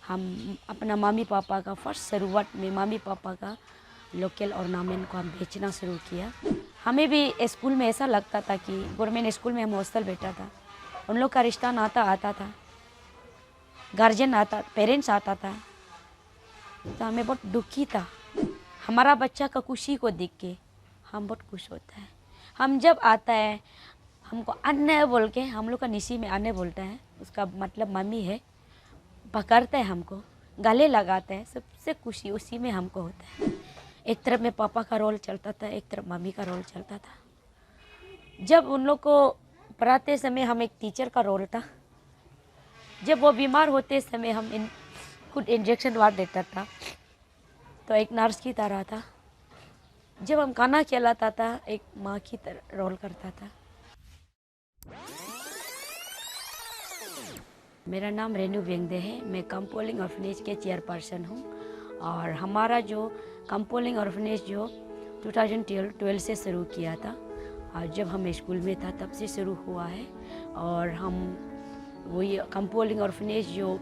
हम अपना mummy papa का फर्स्ट शुरुआत में मम्मी पापा का लोकल ऑर्नामेंट को हम बेचना शुरू किया। हमें भी स्कूल में ऐसा लगता था कि गवर्नमेंट स्कूल में हम हॉस्टल बैठा था, उन लोग का रिश्ता नाता आता था, गार्जियन आता, पेरेंट्स आता था, तो हमें बहुत दुखी था। हमारा बच्चा का खुशी को देख के हम बहुत खुश होता है। हम जब आता है हमको अन्य बोल के, हम लोग का निशी में अन्य बोलता है, उसका मतलब मम्मी है, पकड़ते हैं हमको, गले लगाते हैं, सबसे खुशी उसी में हमको होता है। एक तरफ में पापा का रोल चलता था, एक तरफ मम्मी का रोल चलता था। जब उन लोग को पढ़ाते समय हम एक टीचर का रोल था, जब वो बीमार होते समय हम खुद इंजेक्शन वार देता था, तो एक नर्स की तरह था। जब हम खाना खिलाता था एक माँ की तरह रोल करता था। मेरा नाम रेनू वेंगदे है, मैं कंपोलिंग ऑर्फनेज के चेयरपर्सन हूँ। और हमारा जो कंपोलिंग ऑर्फनेज जो 2012 से शुरू किया था, और जब हम स्कूल में था तब से शुरू हुआ है। और हम वही कंपोलिंग ऑर्फनेज जो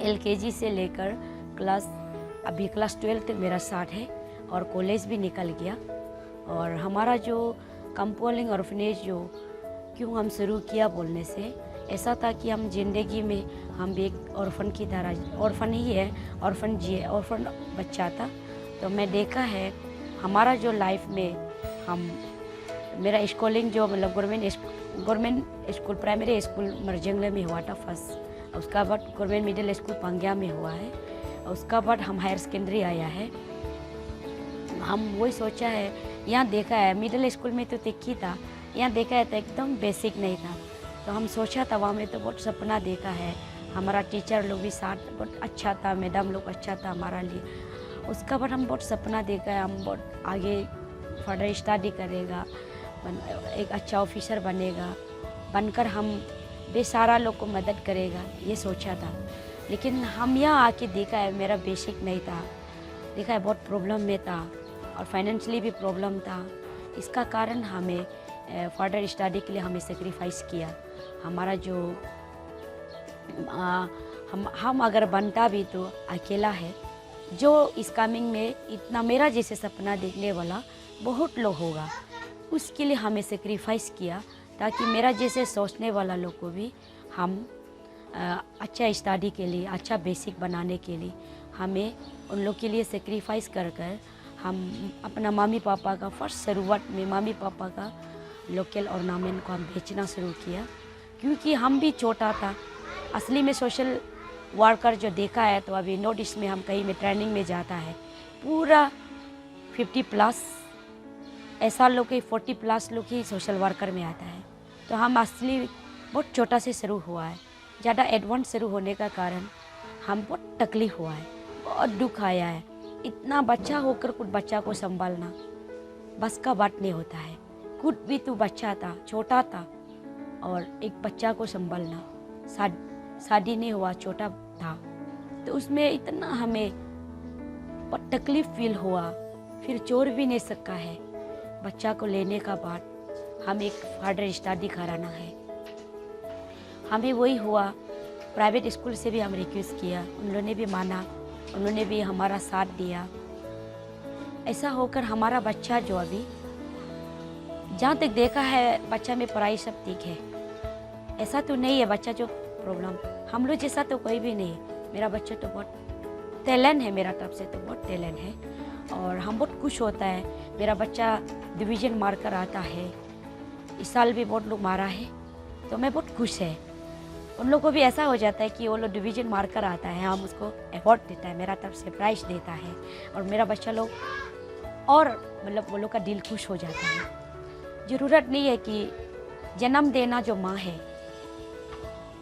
LKG से लेकर अभी क्लास 12 तक मेरा साथ है, और कॉलेज भी निकल गया। और हमारा जो कंपोलिंग ऑर्फनेज जो क्यों हम शुरू किया बोलने से ऐसा था कि हम ज़िंदगी में हम भी एक ऑर्फन की तरह, ऑर्फन ही है, ऑर्फन बच्चा था। तो मैं देखा है हमारा जो लाइफ में मेरा स्कूलिंग जो मतलब गवर्नमेंट स्कूल प्राइमरी स्कूल मरजंगले में हुआ था फर्स्ट, उसका बाद गवर्नमेंट मिडिल स्कूल पंग्या में हुआ है, उसका बाद हम हायर सेकेंडरी आया है। हम वही सोचा है, यहाँ देखा है मिडिल स्कूल में तो तिक्की था, यहाँ देखा है तो एकदम बेसिक नहीं था। तो हम सोचा था वहाँ में तो बहुत सपना देखा है, हमारा टीचर लोग भी साथ बहुत अच्छा था, मैडम लोग अच्छा था हमारा लिए। उसका बाद हम बहुत सपना देखा है, हम बहुत आगे फर्दर स्टडी करेगा, एक अच्छा ऑफिसर बनेगा, बनकर हम बेसहारा लोग को मदद करेगा, ये सोचा था। लेकिन हम यहाँ आके देखा है मेरा बेसिक नहीं था, देखा है बहुत प्रॉब्लम में था, और फाइनेंशियली भी प्रॉब्लम था। इसका कारण हमें फर्दर स्टडी के लिए हमें सेक्रीफाइस किया। हमारा जो हम अगर बनता भी तो अकेला है, जो इस कमिंग में इतना मेरा जैसे सपना देखने वाला बहुत लोग होगा, उसके लिए हमें सेक्रीफाइस किया, ताकि मेरा जैसे सोचने वाला लोग को भी हम अच्छा स्टडी के लिए, अच्छा बेसिक बनाने के लिए हमें उन लोग के लिए सेक्रीफाइस कर कर हम अपना मम्मी पापा का फर्स्ट शुरुआत में मम्मी पापा का लोकल ऑर्नामेंट को हम बेचना शुरू किया। क्योंकि हम भी छोटा था, असली में सोशल वर्कर जो देखा है, तो अभी नॉर्थ ईस्ट में हम कहीं में ट्रेनिंग में जाता है, पूरा 50+ ऐसा लोग ही 40+ लोग ही सोशल वर्कर में आता है। तो हम असली बहुत छोटा से शुरू हुआ है, ज़्यादा एडवांस शुरू होने का कारण हम बहुत तकलीफ हुआ है, बहुत दुख आया है। इतना बच्चा होकर कुछ बच्चा को संभालना बस का बात नहीं होता है। खुद भी तू बच्चा था, छोटा था, और एक बच्चा को संभालना, शादी नहीं हुआ, छोटा था, तो उसमें इतना हमें बहुत तकलीफ फील हुआ। फिर छोड़ भी नहीं सका है, बच्चा को लेने का बाद हम एक फर्दर स्टडी कराना है। हमें वही हुआ, प्राइवेट स्कूल से भी हम रिक्वेस्ट किया, उन लोगों ने भी माना, उन्होंने भी हमारा साथ दिया। ऐसा होकर हमारा बच्चा जो अभी जहाँ तक देखा है बच्चा में पढ़ाई सब ठीक है, ऐसा तो नहीं है बच्चा जो प्रॉब्लम, हम लोग जैसा तो कोई भी नहीं है। मेरा बच्चा तो बहुत टैलेंट है, मेरा तरफ से तो बहुत टैलेंट है, और हम बहुत खुश होता है। मेरा बच्चा डिवीज़न मार कर आता है, इस साल भी बहुत लोग मारा है, तो मैं बहुत खुश है। उन लोगों को भी ऐसा हो जाता है कि वो लोग डिवीज़न मार कर आता है, हम उसको अवार्ड देता है, मेरा तरफ से प्राइज़ देता है, और मेरा बच्चा लोग और मतलब वो लोग का दिल खुश हो जाता है। ज़रूरत नहीं है कि जन्म देना जो माँ है,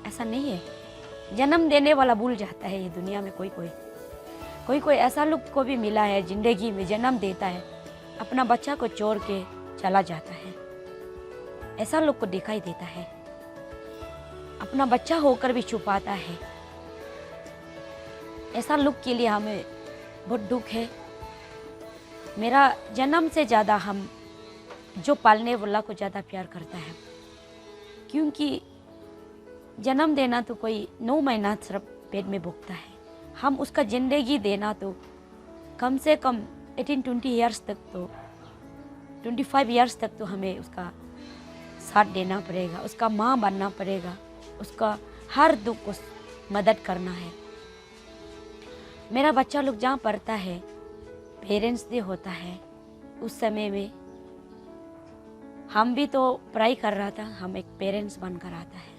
ऐसा नहीं है, जन्म देने वाला भूल जाता है ये दुनिया में। कोई ऐसा लोग को भी मिला है ज़िंदगी में, जन्म देता है, अपना बच्चा को छोड़ के चला जाता है, ऐसा लोग को दिखाई देता है, अपना बच्चा होकर भी छुपाता है। ऐसा लोग के लिए हमें बहुत दुख है। मेरा जन्म से ज़्यादा हम जो पालने वाला को ज़्यादा प्यार करता है, क्योंकि जन्म देना तो कोई 9 महीना सिर्फ पेट में भोगता है। हम उसका ज़िंदगी देना तो कम से कम 18-20 ईयर्स तक तो 25 ईयर्स तक तो हमें उसका साथ देना पड़ेगा, उसका माँ बनना पड़ेगा, उसका हर दुख को मदद करना है। मेरा बच्चा लोग जहाँ पढ़ता है, पेरेंट्स डे होता है, उस समय में हम भी तो पढ़ाई कर रहा था, हम एक पेरेंट्स बनकर आता है।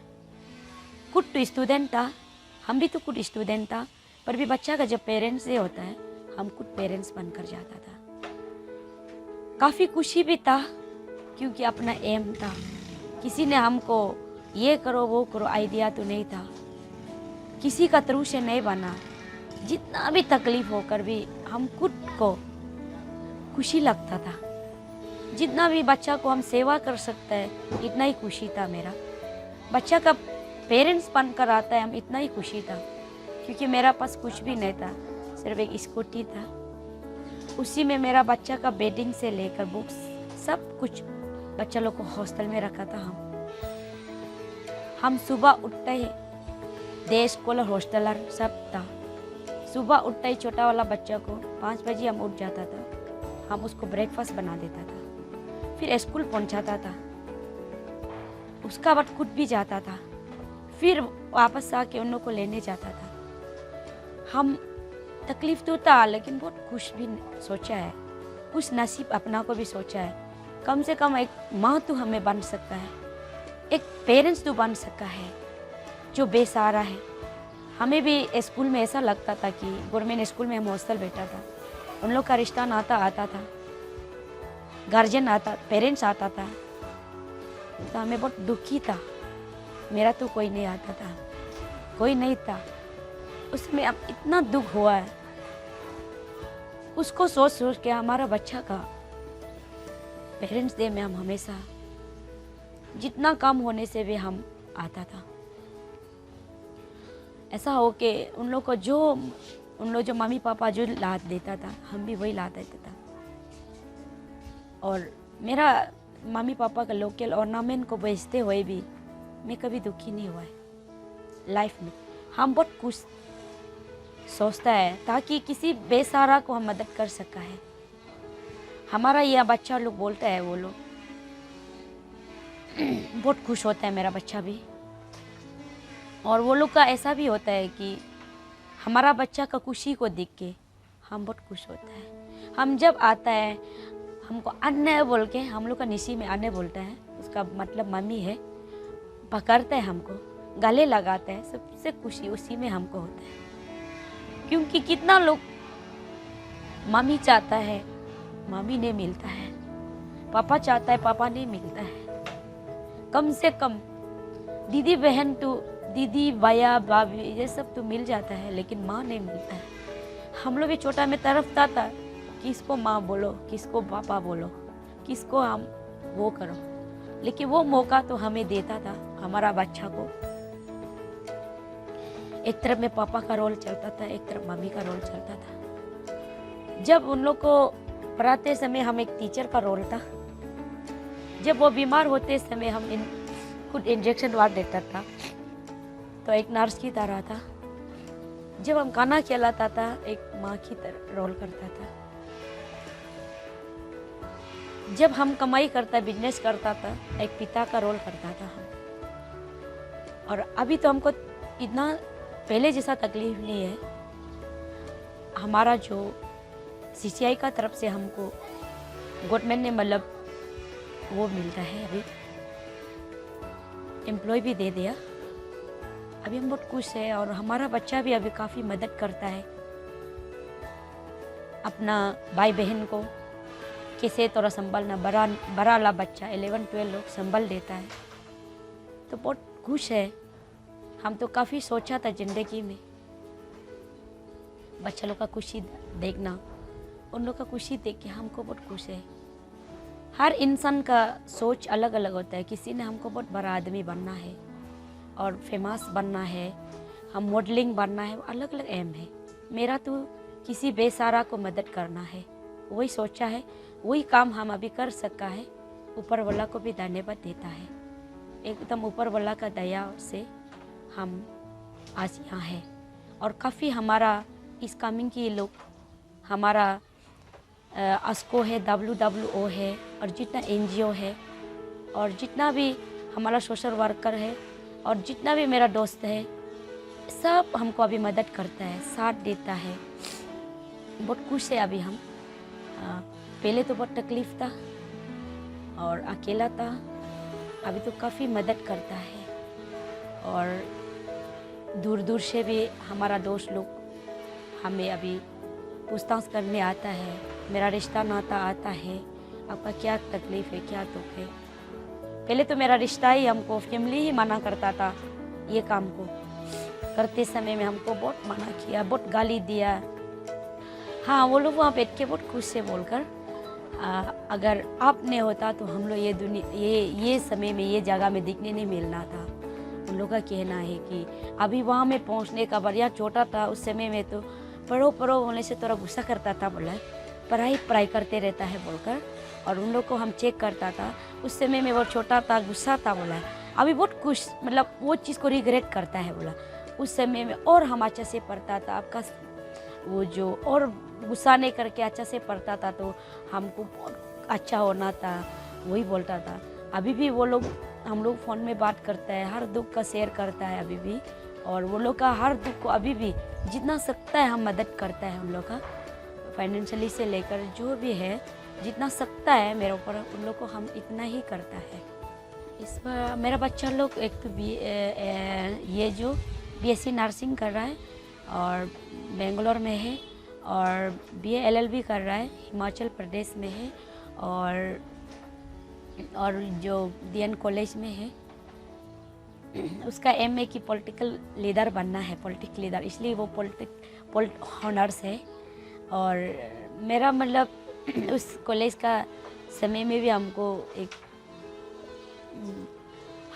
खुद तो स्टूडेंट था, हम भी तो खुद स्टूडेंट था, पर भी बच्चा का जब पेरेंट्स डे होता है हम खुद पेरेंट्स बनकर जाता था। काफ़ी खुशी भी था क्योंकि अपना एम था, किसी ने हमको ये करो वो करो आइडिया तो नहीं था, किसी का थ्रू से नहीं बना। जितना भी तकलीफ होकर भी हम खुद को खुशी लगता था, जितना भी बच्चा को हम सेवा कर सकते हैं इतना ही खुशी था। मेरा बच्चा का पेरेंट्स बनकर आता है हम इतना ही खुशी था, क्योंकि मेरा पास कुछ भी नहीं था, सिर्फ एक स्कूटी था। उसी में मेरा बच्चा का बेडिंग से लेकर बुक्स सब कुछ बच्चा लोग को हॉस्टल में रखा था। हम सुबह उठते ही डे स्कॉलर हॉस्टलर सब था। सुबह उठते ही छोटा वाला बच्चा को 5 बजे हम उठ जाता था, हम उसको ब्रेकफास्ट बना देता था, फिर स्कूल पहुंचाता था, उसका बाद खुद भी जाता था, फिर वापस आके उन लोग को लेने जाता था। हम तकलीफ तो था लेकिन बहुत खुश भी सोचा है, खुश नसीब अपना को भी सोचा है। कम से कम एक माँ तो हमें बन सकता है, एक पेरेंट्स तो बन सकता है जो बेसहारा है। हमें भी स्कूल में ऐसा लगता था कि गवर्नमेंट स्कूल में हम हॉस्टल बैठा था, उन लोग का रिश्ता नाता आता था, गार्जियन आता, पेरेंट्स आता था, तो हमें बहुत दुखी था। मेरा तो कोई नहीं आता था, कोई नहीं था उसमें। अब इतना दुख हुआ है, उसको सोच सोच के हमारा बच्चा का पेरेंट्स डे में हम हमेशा जितना कम होने से भी हम आता था। ऐसा हो कि उन लोग को जो मम्मी पापा जो ला देता था हम भी वही ला देता था। और मेरा मम्मी पापा का लोकल ऑर्नामेंट को बेचते हुए भी मैं कभी दुखी नहीं हुआ है लाइफ में। हम बहुत कुछ सोचता है ताकि किसी बेसहारा को हम मदद कर सका है। हमारा यह बच्चा लोग बोलता है, वो लोग बहुत खुश होता है मेरा बच्चा भी। और वो लोग का ऐसा भी होता है कि हमारा बच्चा का खुशी को देख के हम बहुत खुश होता है। हम जब आता है हमको अन्य बोल के, हम लोग का निशी में अन्य बोलता है, उसका मतलब मम्मी है, पकड़ता है हमको, गले लगाता है, सबसे खुशी उसी में हमको होता है। क्योंकि कितना लोग मम्मी चाहता है मम्मी नहीं मिलता है, पापा चाहता है पापा नहीं मिलता है, कम से कम दीदी बहन तो दीदी भैया भाभी ये सब तो मिल जाता है, लेकिन माँ नहीं मिलता है। हम लोग भी छोटा में तरफता था, किसको माँ बोलो, किसको पापा बोलो, किसको हम वो करो, लेकिन वो मौका तो हमें देता था हमारा बच्चा को। एक तरफ में पापा का रोल चलता था, एक तरफ मम्मी का रोल चलता था। जब उन लोग को पढ़ाते समय हम एक टीचर का रोल था, जब वो बीमार होते समय हम खुद इंजेक्शन वार देता था तो एक नर्स की तरह था। जब हम खाना खिलाता था एक माँ की तरह रोल करता था। जब हम कमाई करता बिजनेस करता था एक पिता का रोल करता था हम। और अभी तो हमको इतना पहले जैसा तकलीफ नहीं है। हमारा जो CCI का तरफ से हमको गवर्नमेंट ने मतलब वो मिलता है, अभी एम्प्लॉय भी दे दिया, अभी हम बहुत खुश है। और हमारा बच्चा भी अभी काफ़ी मदद करता है अपना भाई बहन को, कैसे थोड़ा संभालना, बड़ा वाला बच्चा 11-12 लोग संभाल देता है, तो बहुत खुश है। हम तो काफ़ी सोचा था ज़िंदगी में बच्चा लोग का खुशी देखना, उन लोग का खुशी देख के हमको बहुत खुश है। हर इंसान का सोच अलग अलग होता है। किसी ने हमको बहुत बड़ा आदमी बनना है और फेमस बनना है, हम मॉडलिंग बनना है, अलग अलग एम है। मेरा तो किसी बेसहारा को मदद करना है, वही सोचा है, वही काम हम अभी कर सका है। ऊपर वाला को भी धन्यवाद देता है, एकदम ऊपर वाला का दया से हम आज यहाँ हैं। और काफ़ी हमारा इस कामिंग के लोग हमारा ASCO है, WWO है, और जितना NGO है, और जितना भी हमारा सोशल वर्कर है, और जितना भी मेरा दोस्त है, सब हमको अभी मदद करता है, साथ देता है। बहुत खुश है अभी हम। पहले तो बहुत तकलीफ़ था और अकेला था, अभी तो काफ़ी मदद करता है। और दूर दूर से भी हमारा दोस्त लोग हमें अभी पूछताछ करने आता है, मेरा रिश्ता नाता आता है, आपका क्या तकलीफ़ है, क्या दुख है। पहले तो मेरा रिश्ता ही हमको, फैमिली ही मना करता था ये काम को करते समय में, हमको बहुत मना किया, बहुत गाली दिया। हाँ, वो लोग वहाँ बैठ के बहुत खुश से बोलकर अगर आप नहीं होता तो हम लोग ये दुनिया ये समय में ये जगह में दिखने नहीं मिलना था। उन लोगों का कहना है कि अभी वहाँ में पहुँचने का बढ़िया छोटा था उस समय में, तो पढ़ो पढ़ो बोलने से थोड़ा गुस्सा करता था, बोला पढ़ाई पढ़ाई करते रहता है बोलकर। और उन लोग को हम चेक करता था, उस समय में वो छोटा था, गुस्सा था, बोला अभी बहुत खुश, मतलब वो चीज़ को रिग्रेट करता है, बोला उस समय में और हम अच्छा से पढ़ता था, आपका वो जो और गुस्सा नहीं करके अच्छा से पढ़ता था तो हमको बहुत अच्छा होना था, वही बोलता था। अभी भी वो लोग, हम लोग फ़ोन में बात करता है, हर दुख का शेयर करता है अभी भी, और वो लोग का हर दुख को अभी भी जितना सकता है हम मदद करता है। उन लोग का फाइनेंशियली से लेकर जो भी है, जितना सकता है मेरे ऊपर, उन लोग को हम इतना ही करता है। इस बार मेरा बच्चा लोग एक तो ये जो BSc नर्सिंग कर रहा है और बेंगलोर में है, और BA LLB कर रहा है, हिमाचल प्रदेश में है, और जो DN कॉलेज में है, उसका MA की पॉलिटिकल लीडर बनना है, पॉलिटिक्स लीडर, इसलिए वो पॉलिट हॉनर्स है। और मेरा मतलब उस कॉलेज का समय में भी हमको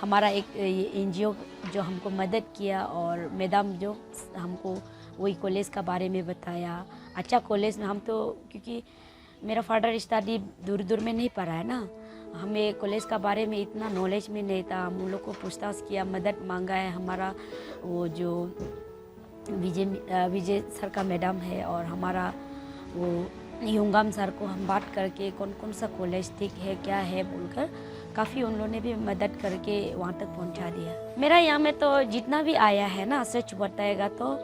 हमारा एक NGO जो हमको मदद किया, और मैडम जो हमको वही कॉलेज का बारे में बताया। अच्छा कॉलेज में हम तो, क्योंकि मेरा फादर स्टडी दूर दूर में नहीं पढ़ा है ना, हमें कॉलेज का बारे में इतना नॉलेज में नहीं था। हम उन लोग को पूछताछ किया, मदद मांगा है। हमारा वो जो विजय सर का मैडम है, और हमारा वो युंगम सर को हम बात करके कौन कौन सा कॉलेज ठीक है, क्या है बोलकर, काफ़ी उन लोगों ने भी मदद करके वहाँ तक पहुँचा दिया। मेरा यहाँ में तो जितना भी आया है ना, सच बताएगा तो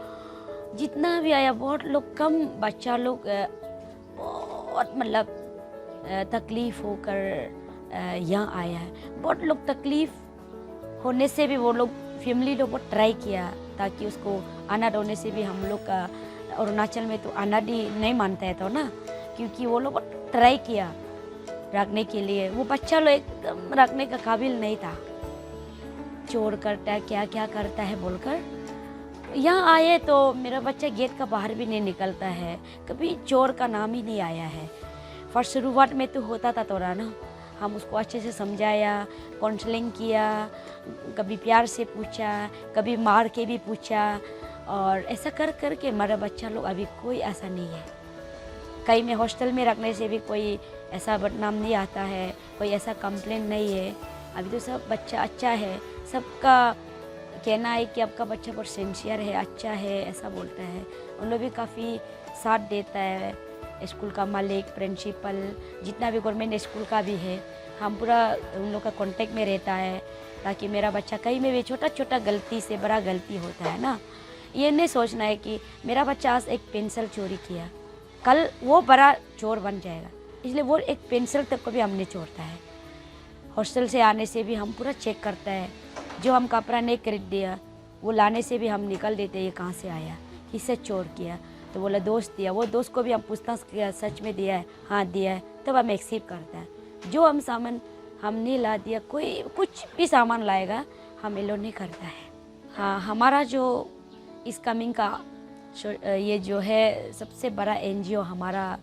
जितना भी आया, बहुत लोग कम बच्चा लोग बहुत मतलब तकलीफ़ होकर यहाँ आया है। बहुत लोग तकलीफ़ होने से भी वो लोग फैमिली लोग बहुत ट्राई किया, ताकि उसको अनाथ होने से भी हम लोग का अरुणाचल में तो अनाथ ही नहीं मानता है तो ना, क्योंकि वो लोग बहुत ट्राई किया रखने के लिए। वो बच्चा लोग एकदम रखने का काबिल नहीं था, चोर करता है, क्या क्या करता है बोलकर। यहाँ आए तो मेरा बच्चा गेट का बाहर भी नहीं निकलता है, कभी चोर का नाम ही नहीं आया है। फर्स्ट शुरुआत में तो होता था थोड़ा ना, हम उसको अच्छे से समझाया, काउंसलिंग किया, कभी प्यार से पूछा, कभी मार के भी पूछा, और ऐसा कर कर के हमारा बच्चा लोग अभी कोई ऐसा नहीं है। कहीं में हॉस्टल में रखने से भी कोई ऐसा बदनाम नहीं आता है, कोई ऐसा कंप्लेंट नहीं है। अभी तो सब बच्चा अच्छा है, सबका कहना है कि आपका बच्चा बहुत सिंसियर है, अच्छा है, ऐसा बोलता है। उन लोग भी काफ़ी साथ देता है, स्कूल का मालिक, प्रिंसिपल, जितना भी गवर्नमेंट स्कूल का भी है, हम पूरा उन लोग का कांटेक्ट में रहता है, ताकि मेरा बच्चा कहीं में भी छोटा छोटा गलती से बड़ा गलती होता है ना, ये नहीं सोचना है कि मेरा बच्चा आज एक पेंसिल चोरी किया, कल वो बड़ा चोर बन जाएगा, इसलिए वो एक पेंसिल तक को भी हमने छोड़ता है। हॉस्टल से आने से भी हम पूरा चेक करता है, जो हम कपड़ा नहीं खरीद दिया वो लाने से भी हम निकल देते हैं, ये कहाँ से आया, किससे चोर किया, तो बोला दोस्त दिया, वो दोस्त को भी हम पूछताछ किया, सच में दिया है, हाँ दिया है, तब हम एक्सेप्ट करता है। जो हम सामान हमने ला दिया, कोई कुछ भी सामान लाएगा हम एलो नहीं करता है। हाँ, हमारा जो इस कमिंग का ये जो है सबसे बड़ा NGO हमारा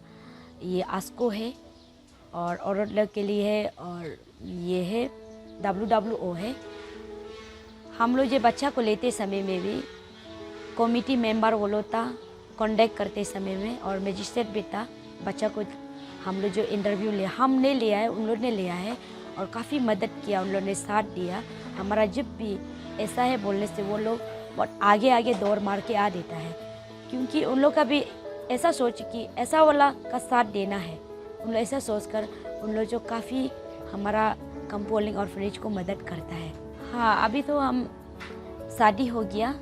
ये ASCO है, और औरत लोग के लिए है, और ये है WWO है। हम लोग ये बच्चा को लेते समय में भी कमेटी मेंबर वो लोग था, कॉन्टेक्ट करते समय में, और मजिस्ट्रेट भी था। बच्चा को हम लोग जो इंटरव्यू लिया, हमने लिया है, उन लोग ने लिया है, और काफ़ी मदद किया, उन लोग ने साथ दिया हमारा। जब भी ऐसा है बोलने से वो लोग बहुत आगे आगे दौड़ मार के आ देता है, क्योंकि उन लोग का भी ऐसा सोच कि ऐसा वाला का साथ देना है। उन लोग ऐसा सोचकर उन लोग जो काफ़ी हमारा कंपोलिंग और फ्रिज को मदद करता है। हाँ, अभी तो हम शादी हो गया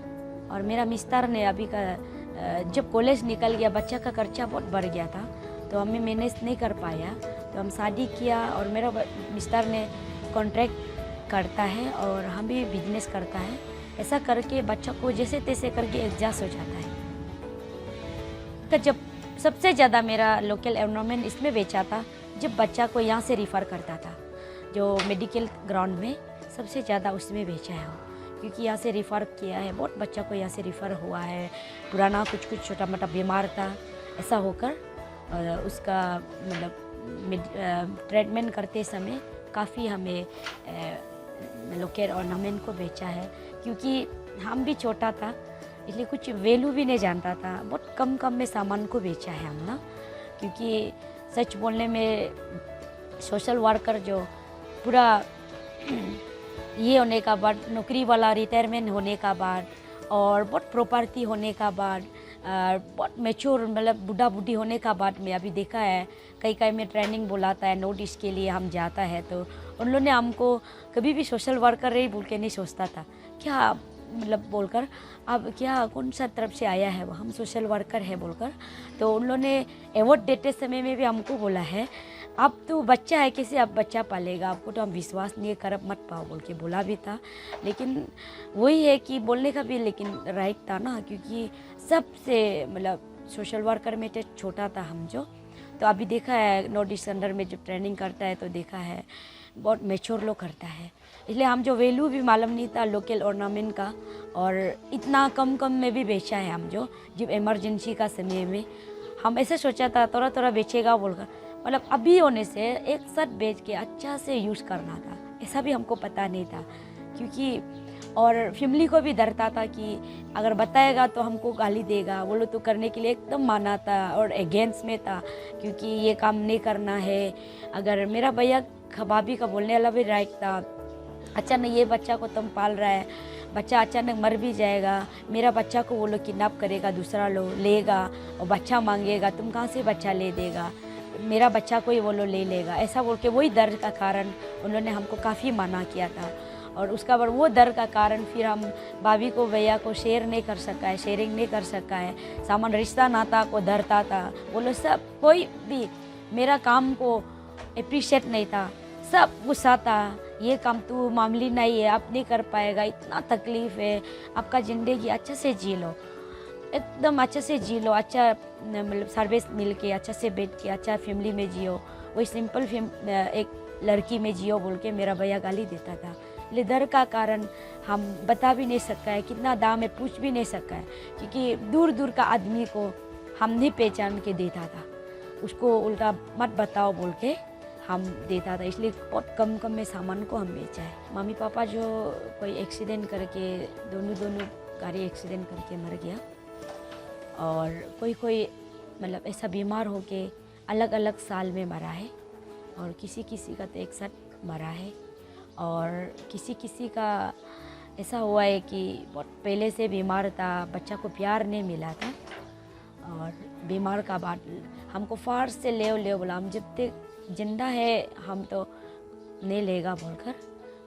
और मेरा मिस्टर ने अभी का जब कॉलेज निकल गया, बच्चा का खर्चा बहुत बढ़ गया था तो हमें मैनेज नहीं कर पाया, तो हम शादी किया और मेरा मिस्टर ने कॉन्ट्रैक्ट करता है और हम भी बिजनेस करता है। ऐसा करके बच्चा को जैसे तैसे करके एडजस्ट हो जाता है। तो जब सबसे ज़्यादा मेरा लोकल एनवायरनमेंट इसमें बेचा था जब बच्चा को यहाँ से रिफ़र करता था, जो मेडिकल ग्राउंड में सबसे ज़्यादा उसमें बेचा है, क्योंकि यहाँ से रिफ़र किया है, बहुत बच्चा को यहाँ से रिफ़र हुआ है। पुराना कुछ छोटा मोटा बीमार था, ऐसा होकर उसका मतलब ट्रीटमेंट करते समय काफ़ी हमें लोकल ऑर्नामेंट को बेचा है, क्योंकि हम भी छोटा था इसलिए कुछ वैल्यू भी नहीं जानता था। बहुत कम में सामान को बेचा है हम ना, क्योंकि सच बोलने में सोशल वर्कर जो पूरा ये होने का बाद, नौकरी वाला रिटायरमेंट होने का बाद और बहुत प्रॉपर्टी होने का बाद, बहुत मैच्योर मतलब बूढ़ा बूढ़ी होने का बाद में अभी देखा है कई में ट्रेनिंग बुलाता है, नोटिस के लिए हम जाता है तो उन लोगों ने हमको कभी भी सोशल वर्कर ही बोल के नहीं सोचता था, क्या मतलब बोलकर अब क्या कौन सा तरफ से आया है वो, हम सोशल वर्कर है बोलकर। तो उन लोगों ने अवार्ड देते समय में भी हमको बोला है, अब तो बच्चा है, कैसे आप बच्चा पालेगा, आपको तो हम विश्वास नहीं कर मत पाओ बोल के बोला भी था। लेकिन वही है कि बोलने का भी लेकिन राइट था ना, क्योंकि सबसे मतलब सोशल वर्कर में तो छोटा था हम जो। तो अभी देखा है नॉर्थ ईस्ट अंडर में जब ट्रेनिंग करता है तो देखा है बहुत मैच्योर लोग करता है, इसलिए हम जो वैल्यू भी मालूम नहीं था लोकल ऑर्नामेंट का, और इतना कम में भी बेचा है हम जो जब इमरजेंसी का समय में हम ऐसे सोचा था थोड़ा बेचेगा बोलकर, मतलब अभी होने से एक साथ बेच के अच्छा से यूज़ करना था, ऐसा भी हमको पता नहीं था। क्योंकि और फैमिली को भी डरता था कि अगर बताएगा तो हमको गाली देगा, वो लोग तो करने के लिए एकदम माना था और अगेंस्ट में था, क्योंकि ये काम नहीं करना है। अगर मेरा भैया भाभी का बोलने वाला भी राइट था, अचानक ये बच्चा को तुम पाल रहा है, बच्चा अचानक मर भी जाएगा, मेरा बच्चा को वो लोग किडनैप करेगा, दूसरा लोग लेगा और बच्चा मांगेगा, तुम कहाँ से बच्चा ले देगा, मेरा बच्चा को ही वो लोग ले लेगा, ऐसा बोल के वही डर का कारण उन्होंने हमको काफ़ी मना किया था। और उसका बाद वो डर का कारण फिर हम भाभी को भैया को शेयर नहीं कर सका है, शेयरिंग नहीं कर सका है, सामान रिश्ता नाता को डरता था, वो लोग सब कोई भी मेरा काम को अप्रिशिएट नहीं था, सब गुस्सा था, ये काम तो मामूली नहीं है, आप नहीं कर पाएगा, इतना तकलीफ़ है, आपका ज़िंदगी अच्छे से जी लो, एकदम अच्छे से जी लो, अच्छा मतलब सर्विस मिल के अच्छा से बैठ के अच्छा फैमिली में जियो, वही सिंपल एक लड़की में जियो बोल के मेरा भैया गाली देता था। डर का कारण हम बता भी नहीं सका है, कितना दाम है पूछ भी नहीं सका है, क्योंकि दूर का आदमी को हम नहीं पहचान के देता था, उसको उल्टा मत बताओ बोल के हम देता था, इसलिए बहुत कम में सामान को हम बेचा है। मम्मी पापा जो कोई एक्सीडेंट करके दोनों गाड़ी एक्सीडेंट करके मर गया, और कोई मतलब ऐसा बीमार होके अलग अलग साल में मरा है, और किसी का तो एक साथ मरा है, और किसी का ऐसा हुआ है कि बहुत पहले से बीमार था, बच्चा को प्यार नहीं मिला था, और बीमार का बाद हमको फार से ले बोला, हम जब तक जिंदा है हम तो नहीं लेगा बोलकर,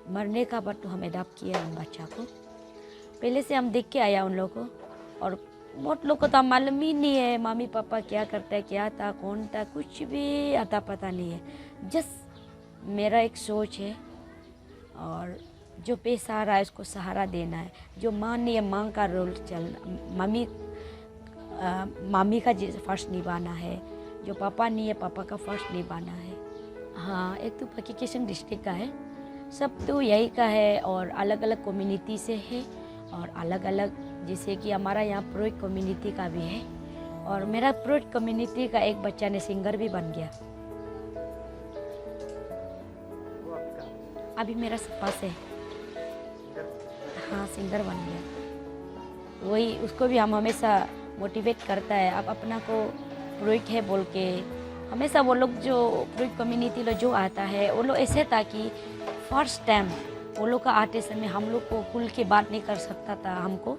मरने का बाद तो हम अडॉप्ट किया उन बच्चा को। पहले से हम देख के आया उन लोगों को, और बहुत लोग को तो मालूम ही नहीं है मम्मी पापा क्या करता है, क्या था, कौन था, कुछ भी आता पता नहीं है। जस्ट मेरा एक सोच है, और जो पैसा आ रहा है उसको सहारा देना है, जो माँ नहीं है माँ का रोल चलना, मामी का फर्स्ट निभाना है, जो पापा नहीं है पापा का फर्स्ट निभाना है। हाँ, एक तो पकिकेशन डिस्ट्रिक्ट का है, सब तो यही का है, और अलग अलग कम्युनिटी से है, और अलग अलग जैसे कि हमारा यहाँ प्रोइक कम्युनिटी का भी है, और मेरा प्रोइक कम्युनिटी का एक बच्चा ने सिंगर भी बन गया, अभी मेरा पास है। हाँ, सिंगर बन गया, वही उसको भी हम हमेशा मोटिवेट करता है, अब अपना को प्रोइक है बोल के हमेशा वो लोग जो प्रोइक कम्युनिटी लोग जो आता है वो लोग ऐसे था कि फर्स्ट टाइम वो लोग का आते समय हम लोग को खुल के बात नहीं कर सकता था हमको,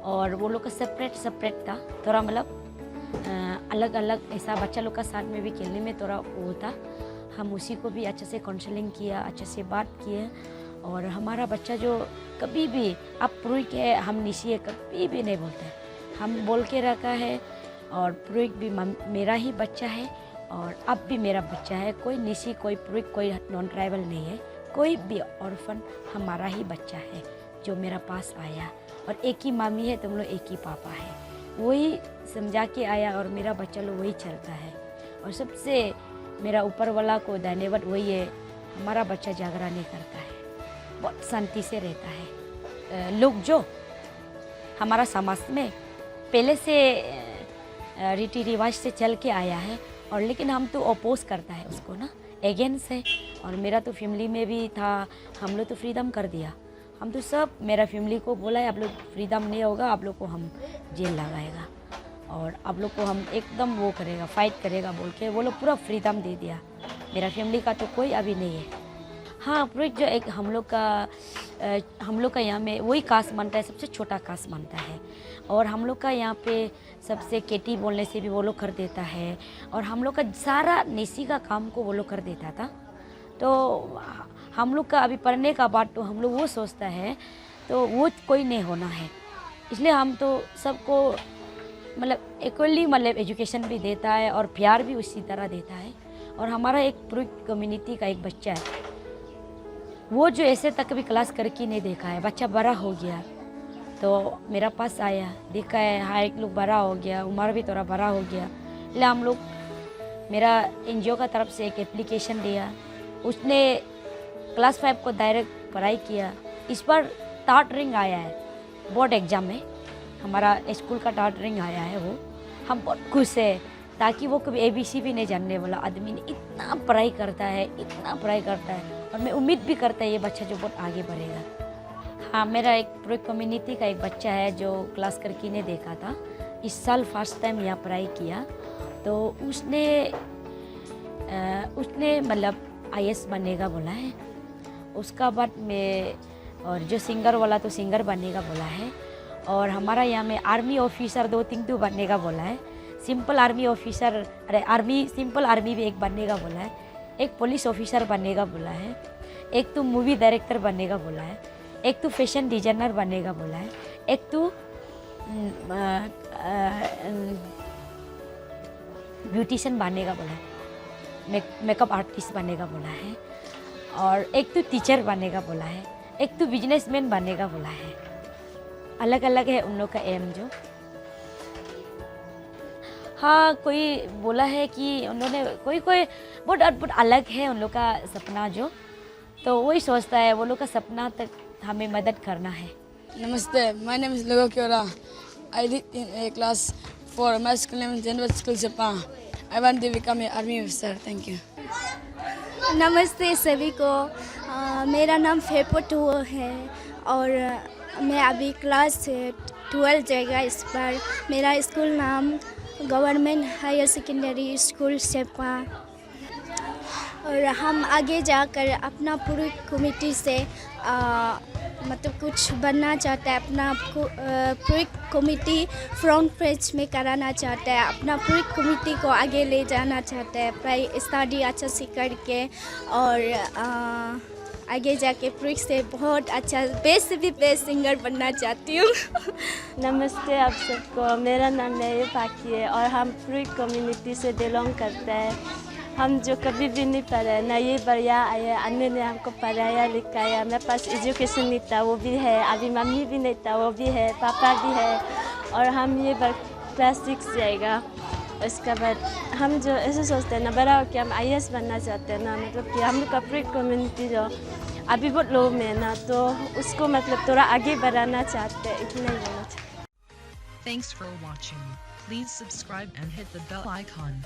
और वो लोग का सेपरेट था थोड़ा, मतलब अलग अलग ऐसा बच्चा लोग का साथ में भी खेलने में थोड़ा वो था। हम उसी को भी अच्छे से काउंसलिंग किया, अच्छे से बात किए, और हमारा बच्चा जो कभी भी आप प्रुइक है हम निशी है कभी भी नहीं बोलते, हम बोल के रखा है। और प्रुइक भी मेरा ही बच्चा है और अब भी मेरा बच्चा है, कोई निशी कोई प्रुइक कोई नॉन ट्राइबल नहीं है, कोई भी ऑर्फन हमारा ही बच्चा है जो मेरा पास आया। और एक ही मामी है, तुम लोग एक ही पापा है, वही समझा के आया और मेरा बच्चा लोग वही चलता है। और सबसे मेरा ऊपर वाला को धन्यवाद वही है, हमारा बच्चा झगड़ा नहीं करता है, बहुत शांति से रहता है। लोग जो हमारा समाज में पहले से रीति रिवाज से चल के आया है, और लेकिन हम तो अपोज करता है उसको ना, अगेंस्ट है। और मेरा तो फैमिली में भी था, हम लोग तो फ्रीडम कर दिया, हम तो सब मेरा फैमिली को बोला है आप लोग फ्रीडम नहीं होगा, आप लोग को हम जेल लगाएगा और आप लोग को हम एकदम वो करेगा, फाइट करेगा बोल के वो लोग पूरा फ्रीडम दे दिया। मेरा फैमिली का तो कोई अभी नहीं है। हाँ, प्रुइक जो एक हम लोग का यहाँ में वही कास्ट मानता है, सबसे छोटा कास्ट मानता है। और हम लोग का यहाँ पे सबसे केटी बोलने से भी वो लोग कर देता है, और हम लोग का सारा निसी का काम को वो लोग कर देता था। तो हम लोग का अभी पढ़ने का बात तो हम लोग वो सोचता है, तो वो कोई नहीं होना है, इसलिए हम तो सबको मतलब इक्वली मतलब एजुकेशन भी देता है और प्यार भी उसी तरह देता है। और हमारा एक प्रुइक कम्युनिटी का एक बच्चा है, वो जो ऐसे तक कभी क्लास करके नहीं देखा है, बच्चा बड़ा हो गया तो मेरा पास आया, देखा है हाँ एक लोग बड़ा हो गया, उम्र भी थोड़ा बड़ा हो गया, इसलिए हम लोग मेरा एनजीओ का तरफ से एक एप्लीकेशन दिया, उसने क्लास 5 को डायरेक्ट पढ़ाई किया। इस बार थर्ड रैंक आया है बोर्ड एग्ज़ाम में, हमारा स्कूल का थर्ड रैंक आया है वो, हम बहुत खुश है, ताकि वो कभी ABC भी नहीं जानने वाला आदमी ने इतना पढ़ाई करता है, इतना पढ़ाई करता है। और मैं उम्मीद भी करता है ये बच्चा जो बहुत आगे बढ़ेगा। हाँ, मेरा एक प्रुइक कम्युनिटी का एक बच्चा है जो क्लास करके नहीं देखा था, इस साल फर्स्ट टाइम यहाँ पढ़ाई किया, तो उसने मतलब IAS बनेगा बोला है। उसका बाद में और जो सिंगर वाला तो सिंगर बनेगा बोला है। और हमारा यहाँ में आर्मी ऑफिसर 2-3 तो बनने बोला है, सिंपल आर्मी ऑफिसर, अरे आर्मी सिंपल आर्मी भी एक बनने बोला है, एक पुलिस ऑफिसर बनेगा बोला है, एक तो मूवी डायरेक्टर बनेगा बोला है, एक तो फैशन डिजाइनर बनेगा बोला है, एक तो ब्यूटिशियन बनेगा बोला है, मेकअप आर्टिस्ट बनेगा बोला है, और एक तो टीचर बनेगा बोला है, एक तो बिजनेसमैन बनेगा बोला है। अलग अलग है उन लोग का एम जो। हाँ, कोई बोला है कि उन्होंने कोई बहुत अलग है उन लोग का सपना जो, तो वही सोचता है वो लोग का सपना तक हमें मदद करना है। नमस्ते, माय नेम इज लोगो क्योरा, I read in class 4, my school name is जनवत स्कूल सेपा, I want to become a army officer, thank you. नमस्ते सभी को, मेरा नाम फेपोटो है और मैं अभी क्लास 12 जाएगा इस बार। मेरा स्कूल नाम government higher secondary school Sepa, और हम आगे जाकर अपना पूरी कमेटी से मतलब कुछ बनना चाहता है, अपना पूरी कमेटी फ्रंट पेज में कराना चाहता है, अपना पूरी कमेटी को आगे ले जाना चाहता है, प्राय स्टडी अच्छा से करके और आगे जाके प्रुइक से बहुत अच्छा बेस्ट से भी बेस्ट सिंगर बनना चाहती हूँ। नमस्ते आप सबको, मेरा नाम मेरे पाकी है और हम प्रुइक कम्युनिटी से बिलोंग करते हैं। हम जो कभी भी नहीं पढ़े, ना ये बढ़िया आया, अन्य ने हमको पढ़ाया लिखाया, मेरे पास एजुकेशन नहीं था वो भी है, अभी मम्मी भी नहीं था वो भी है, पापा भी है, और हम ये बार क्लास 6 जाएगा। इसके बाद हम जो ऐसे सोचते हैं ना, बड़ा हो कि हम IAS बनना चाहते हैं ना, मतलब कि हम लोग का प्रुइक कम्युनिटी जो अभी बहुत लो में है ना, तो उसको मतलब थोड़ा आगे बढ़ाना चाहते हैं, इतना ही बोलना चाहते हैं। Thanks for watching. Please subscribe and hit the bell icon.